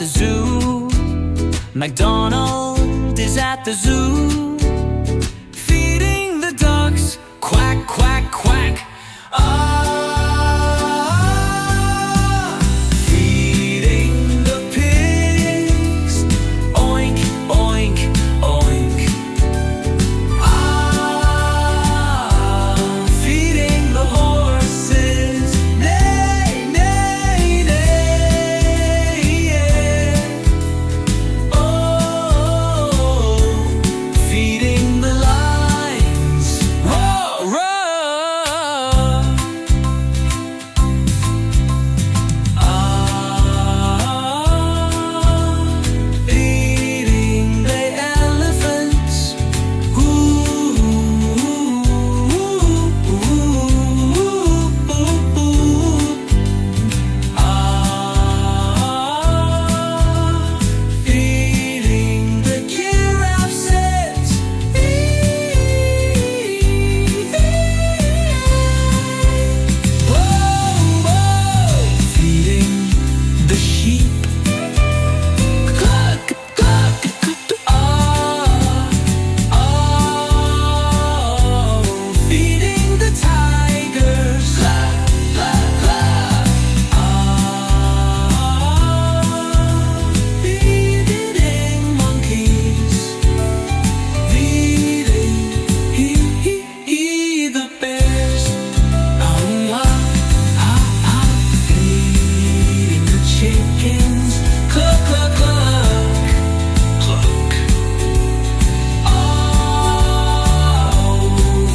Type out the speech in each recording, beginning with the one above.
the zoo. Macdonald is at the zoo, feeding the ducks, quack, quack, quack. Ah, feeding the pigs, oink, oink, oink. Ah, feeding the horses, neigh, neigh, neigh, yeah. Oh, feeding the lions, roar, roar. Ah, feeding the elephants, ooh, ah, feeding the giraffes, whoa, whoa, feeding the sheep, cluck, cluck, ah, oh, feeding the tigers, clap, clap, clap, ah, feeding monkeys, feeding the bears, oh, feeding the chickens, cluck, cluck, cluck, cluck. Oh,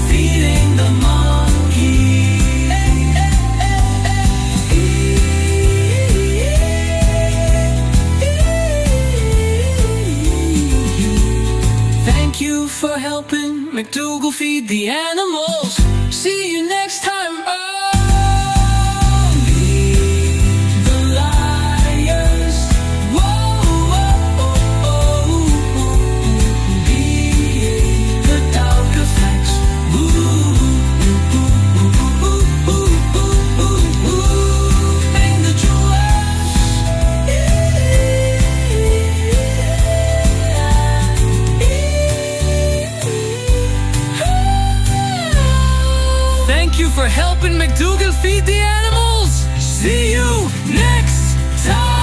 feeding the monkeys. Thank you for helping McDougal feed the animals. See you next time. Oh, feed the lions. Whoa, whoa, oh, feed the dog-a-facts. And the giraffes. Thank you for helping McDougal feed the animals. See you next time.